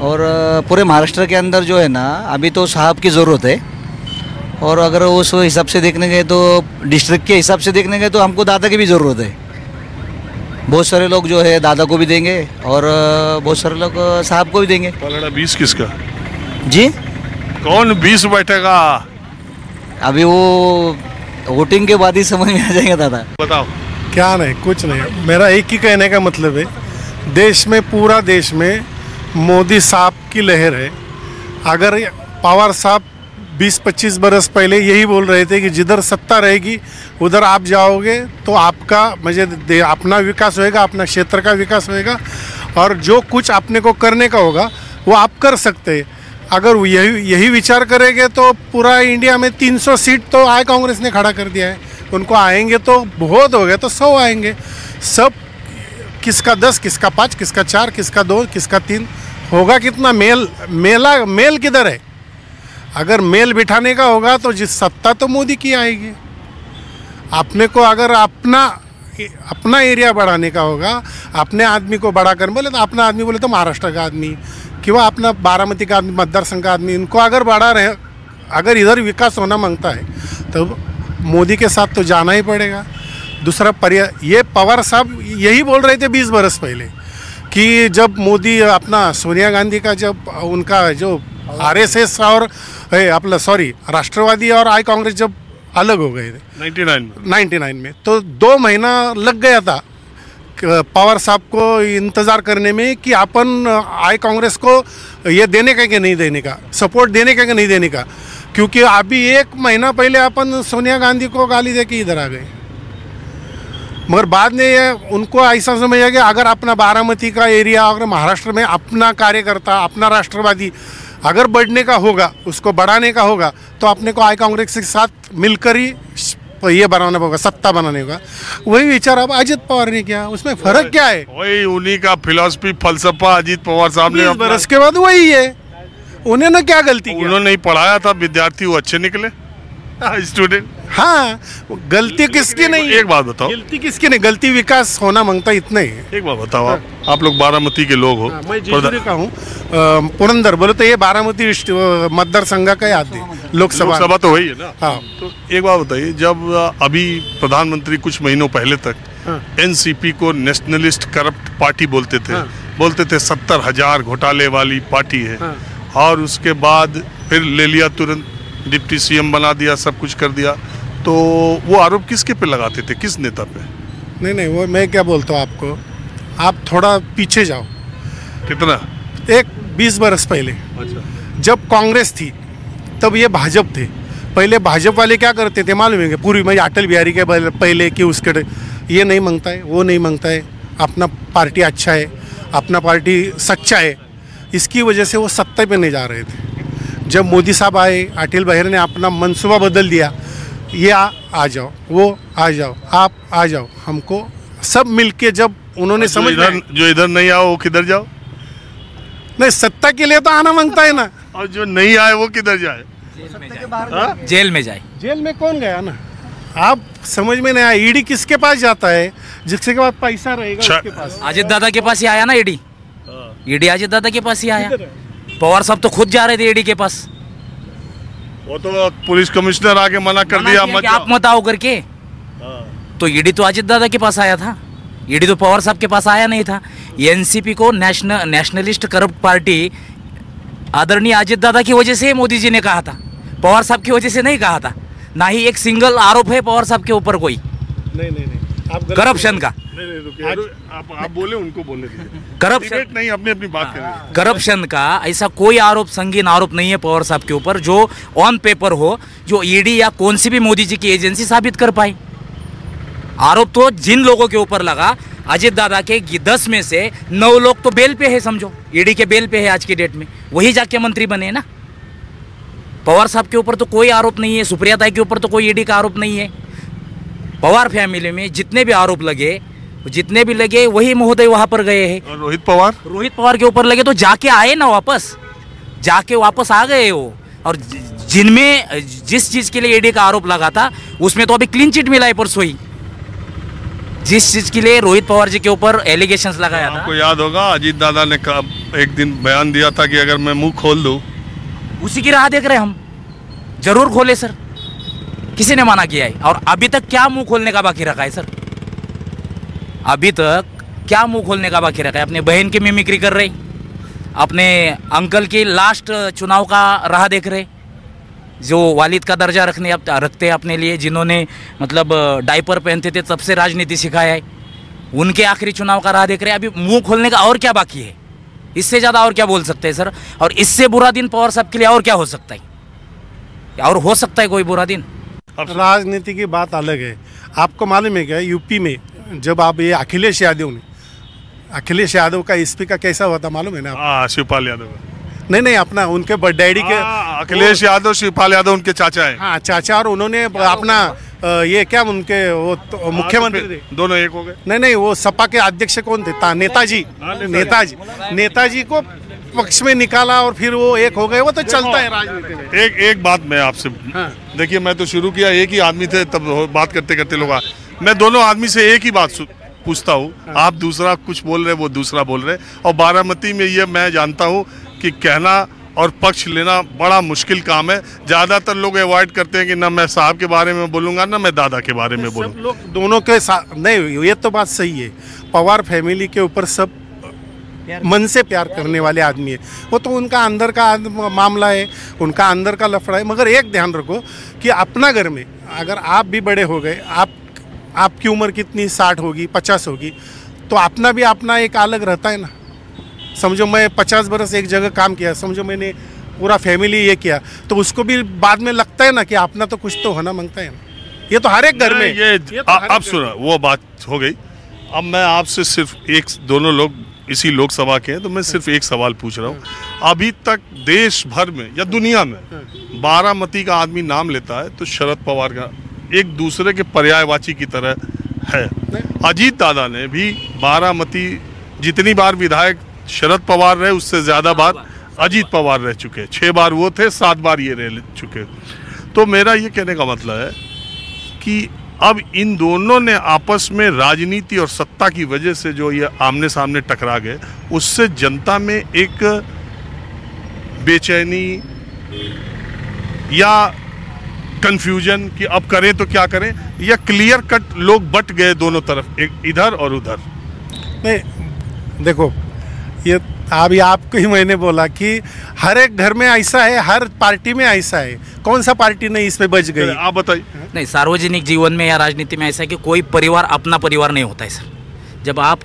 और पूरे महाराष्ट्र के अंदर जो है ना अभी तो साहब की ज़रूरत है। और अगर उस हिसाब से देखने गए तो डिस्ट्रिक्ट के हिसाब से देखने गए तो हमको दादा की भी ज़रूरत है। बहुत सारे लोग जो है दादा को भी देंगे और बहुत सारे लोग साहब को भी देंगे। पलड़ा 20 किसका जी? कौन 20 बैठेगा? अभी वो वोटिंग के बाद ही समझ में आ जाएगा दादा। बताओ। क्या नहीं, कुछ नहीं। मेरा एक ही कहने का मतलब है, देश में, पूरा देश में मोदी साहब की लहर है। अगर पवार साहब 20-25 बरस पहले यही बोल रहे थे कि जिधर सत्ता रहेगी उधर आप जाओगे तो आपका अपना विकास होएगा, अपना क्षेत्र का विकास होएगा और जो कुछ आपने को करने का होगा वो आप कर सकते हैं। अगर यही विचार करेंगे तो पूरा इंडिया में 300 सीट तो आए कांग्रेस ने खड़ा कर दिया है। उनको आएंगे तो बहुत हो गए तो 100 आएंगे। सब किसका 10, किसका 5, किसका 4, किसका 2, किसका 3 होगा। कितना मेल किधर है? अगर मेल बिठाने का होगा तो जिस सत्ता तो मोदी की आएगी। अपने को अगर अपना एरिया बढ़ाने का होगा, अपने आदमी को बड़ा कर बोले तो अपना आदमी बोले तो महाराष्ट्र का आदमी कि वह अपना बारामती का आदमी, मतदार का आदमी, इनको अगर बड़ा रहे, अगर इधर विकास होना मांगता है तो मोदी के साथ तो जाना ही पड़ेगा। दूसरा पर्याय, ये पवार साहब यही बोल रहे थे 20 बरस पहले कि जब मोदी अपना सोनिया गांधी का जब उनका जो आरएसएस और राष्ट्रवादी और आई कांग्रेस जब अलग हो गए थे 99 में, तो 2 महीना लग गया था पवार साहब को इंतज़ार करने में कि अपन आई कांग्रेस को ये देने का कि नहीं देने का, सपोर्ट देने का कि नहीं देने का। क्योंकि अभी 1 महीना पहले अपन सोनिया गांधी को गाली दे के इधर आ गए, मगर बाद में ये उनको ऐसा समझ आ गया अगर अपना बारामती का एरिया, अगर महाराष्ट्र में अपना कार्यकर्ता, अपना राष्ट्रवादी अगर बढ़ने का होगा, उसको बढ़ाने का होगा तो अपने को आई कांग्रेस के साथ मिलकर ही ये बनाना होगा, सत्ता बनाने होगा। वही विचार अब अजित पवार ने किया, उसमें फर्क क्या है? वही उन्हीं का फिलॉसफी, फलसफा अजित पवार साहब ने 20 बरस के बाद वही है। उन्होंने क्या गलती की? उन्होंने ही पढ़ाया था, विद्यार्थी वो अच्छे निकले, स्टूडेंट। हाँ, गलती किसकी नहीं? एक बात बताओ, गलती किसकी नहीं? गलती विकास होना मांगता इतना ही। एक बात बताओ, आप लोग बारामती के लोग हो। मैं जेजुरी का हूँ, पुरंदर बोले तो ये बारामती मतदार संघ का याद है, लोकसभा तो वही है ना। हाँ। तो एक बात बताइए, जब अभी प्रधानमंत्री कुछ महीनों पहले तक एनसीपी को नेशनलिस्ट करप्ट पार्टी बोलते थे 70,000 घोटाले वाली पार्टी है, और उसके बाद फिर ले लिया, तुरंत डिप्टी सीएम बना दिया, सब कुछ कर दिया, तो वो आरोप किसके पे लगाते थे, किस नेता पे? नहीं, वो मैं क्या बोलता हूँ आपको, आप थोड़ा पीछे जाओ। कितना? 20 बरस पहले। अच्छा। जब कांग्रेस थी तब ये भाजपा थे। पहले भाजपा वाले क्या करते थे मालूम है? पूरी मैं अटल बिहारी के पहले कि उसके ये नहीं मांगता है, वो नहीं मांगता है, अपना पार्टी अच्छा है, अपना पार्टी सच्चा है, इसकी वजह से वो सत्ता पे नहीं जा रहे थे। जब मोदी साहब आए, अटल बिहारी ने अपना मनसूबा बदल दिया, ये आ जाओ, वो आ जाओ, आप आ जाओ, हमको सब मिलके जब उन्होंने समझ जो इधर नहीं आओ वो किधर जाओ? नहीं, सत्ता के लिए तो आना मांगता है ना। और जो नहीं आए वो किधर जाए? जेल में जाए। जेल में कौन गया ना? आप समझ में नहीं आया। ईडी किसके पास जाता है? जिसके पास पैसा रहेगा उसके पास। अजित दादा के पास ही आया ना ईडी। ईडी अजित दादा के पास ही आया। पवार साहब तो खुद जा रहे थे ईडी के पास। वो तो पुलिस कमिश्नर आके मना कर दिया, आप मत आओ करके। तो ईडी तो अजित दादा के पास आया था, ईडी तो पवार साहब के पास आया नहीं था। एनसीपी को नेशनलिस्ट करप्ट पार्टी आदरणीय अजित दादा की वजह से मोदी जी ने कहा था, पवार साहब की वजह से नहीं कहा था। ना ही एक सिंगल आरोप है पवार साहब के ऊपर कोई नहीं करप्शन का। आप बोले, उनको बोलने दीजिए। करप्शन नहीं, अपनी बात करें। करप्शन का ऐसा कोई आरोप, संगीन आरोप नहीं है पवार साहब के ऊपर जो ऑन पेपर हो, जो ईडी या कौन सी भी मोदी जी की एजेंसी साबित कर पाई। आरोप तो जिन लोगों के ऊपर लगा, अजित दादा के 10 में से 9 लोग तो बेल पे है, समझो ईडी के बेल पे है आज की डेट में, वही जाके मंत्री बने ना। पवार साहब के ऊपर तो कोई आरोप नहीं है, सुप्रिया ताई के ऊपर तो कोई ईडी का आरोप नहीं है। पवार फैमिली में जितने भी आरोप लगे, जितने भी लगे, वही महोदय वहां पर गए हैं। और रोहित पवार के ऊपर लगे तो जाके आए ना, जाके वापस आ गए वो। और जिनमें जिस चीज के लिए ईडी का आरोप लगा था उसमें तो अभी क्लीन चिट मिला है परसों ही। जिस चीज के लिए रोहित पवार जी के ऊपर एलिगेशंस लगाया था, आपको याद होगा अजीत दादा ने एक दिन बयान दिया था कि अगर मैं मुंह खोल दूं, उसी की राह देख रहे हैं हम। जरूर खोले सर, किसी ने मना किया है? और अभी तक क्या मुंह खोलने का बाकी रखा है सर? अभी तक क्या मुंह खोलने का बाकी रखा है? अपने बहन की मिमिक्री कर रहे, अपने अंकल की लास्ट चुनाव का राह देख रहे, जो वालिद का दर्जा रखते हैं अपने लिए, जिन्होंने मतलब डायपर पहनते थे तब से राजनीति सिखाया है, उनके आखिरी चुनाव का राह देख रहे हैं। अभी मुंह खोलने का और क्या बाकी है? इससे ज़्यादा और क्या बोल सकते हैं सर? और इससे बुरा दिन पवार साहब के लिए और क्या हो सकता है? और हो सकता है कोई बुरा दिन? राजनीति की बात अलग है। आपको मालूम है क्या, यूपी में जब आप ये अखिलेश यादव का एसपी का कैसा हुआ था मालूम है ना? हाँ, शिवपाल यादव। नहीं, अपना उनके डैडी के अखिलेश यादव, शिवपाल यादव उनके चाचा हैं। हाँ, चाचा, और उन्होंने अपना ये क्या उनके वो तो मुख्यमंत्री थे, दोनों एक हो गए। नहीं, वो सपा के अध्यक्ष कौन थे? नेताजी को पक्ष में निकाला और फिर वो एक हो गए। वो तो चलता है राजनीति में। एक बात मैं आपसे, देखिए मैं तो शुरू किया एक ही आदमी थे, तब बात करते करते लोग मैं दोनों आदमी से एक ही बात पूछता हूँ। आप दूसरा कुछ बोल रहे, वो दूसरा बोल रहे, और बारामती में ये मैं जानता हूँ कि कहना और पक्ष लेना बड़ा मुश्किल काम है। ज़्यादातर लोग अवॉइड करते हैं कि ना मैं साहब के बारे में बोलूँगा, ना मैं दादा के बारे में बोलूँगा। सब लोग दोनों के साथ नहीं, ये तो बात सही है। पवार फैमिली के ऊपर सब मन से प्यार करने वाले आदमी है। वो तो उनका अंदर का मामला है, उनका अंदर का लफड़ा है। मगर एक ध्यान रखो कि अपना घर में अगर आप भी बड़े हो गए, आपकी उम्र कितनी 60 होगी, 50 होगी, तो अपना भी अपना एक अलग रहता है ना। समझो मैं 50 बरस एक जगह काम किया, समझो मैंने पूरा फैमिली ये किया, तो उसको भी बाद में लगता है ना कि अपना तो कुछ तो होना मांगता है ना। ये तो हर एक घर में ये तो अब सुना, वो बात हो गई। अब मैं आपसे सिर्फ दोनों लोग इसी लोकसभा के हैं, तो मैं सिर्फ एक सवाल पूछ रहा हूँ। अभी तक देश भर में या दुनिया में बारामती का आदमी नाम लेता है तो शरद पवार का एक दूसरे के पर्यायवाची की तरह है। अजीत दादा ने भी बारामती, जितनी बार विधायक शरद पवार रहे उससे ज़्यादा बार अजीत पवार रह चुके। 6 बार वो थे, 7 बार ये रह चुके। तो मेरा ये कहने का मतलब है कि अब इन दोनों ने आपस में राजनीति और सत्ता की वजह से जो ये आमने सामने टकरा गए, उससे जनता में एक बेचैनी या कंफ्यूजन कि अब करें तो क्या करें, या क्लियर कट लोग बट गए दोनों तरफ, एक इधर और उधर। नहीं, देखो ये अभी आपको ही मैंने बोला कि हर एक घर में ऐसा है, हर पार्टी में ऐसा है। कौन सा पार्टी नहीं इसमें बच गई? आप बताइए। नहीं, सार्वजनिक जीवन में या राजनीति में ऐसा है कि कोई परिवार अपना परिवार नहीं होता है सर। जब आप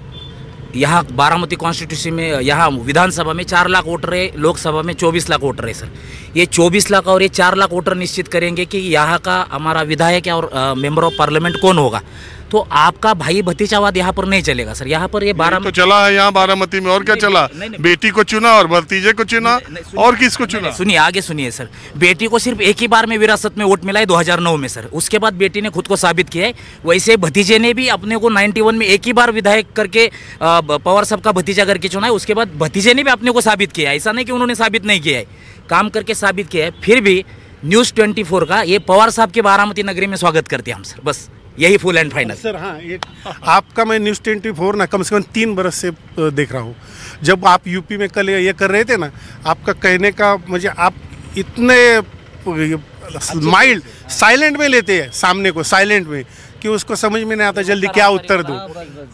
यहाँ बारामती कॉन्स्टिट्यूंसी में, यहाँ विधानसभा में 4 लाख वोटर है, लोकसभा में 24 लाख वोटर है सर। ये 24 लाख और ये 4 लाख वोटर निश्चित करेंगे कि यहाँ का हमारा विधायक और मेंबर ऑफ पार्लियामेंट कौन होगा। तो आपका भाई भतीजावाद यहाँ पर नहीं चलेगा सर। यहाँ पर ये तो चला है यहाँ बारामती में, और क्या चला? बेटी को चुना और भतीजे को चुना, और किसको चुना? सुनिए, आगे सुनिए सर। बेटी को सिर्फ एक ही बार में विरासत में वोट मिला है 2009 में सर। उसके बाद बेटी ने खुद को साबित किया है। वैसे भतीजे ने भी अपने को 91 में एक ही बार विधायक करके पवार साहब का भतीजा करके चुना है। उसके बाद भतीजे ने भी अपने को साबित किया है। ऐसा नहीं कि उन्होंने साबित नहीं किया है, काम करके साबित किया है। फिर भी न्यूज़ 24 का ये पवार साहब के बारामती नगरी में स्वागत करते हैं हम सर। बस यही फुल एंड फाइनल सर। हाँ, एक आपका मैं न्यूज़ 24 ना कम से कम 3 बरस से देख रहा हूँ। जब आप यूपी में कल ये कर रहे थे ना, आपका कहने का मुझे, आप इतने माइल्ड साइलेंट में लेते हैं सामने को, साइलेंट में, कि उसको समझ में नहीं आता जल्दी क्या उत्तर दूं।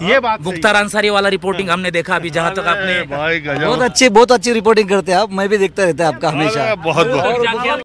ये बात मुख्तार अंसारी वाला रिपोर्टिंग हमने देखा अभी, जहाँ तक आपने भाई बहुत अच्छी रिपोर्टिंग करते हैं आप। मैं भी देखता रहता है आपका हमेशा। बहुत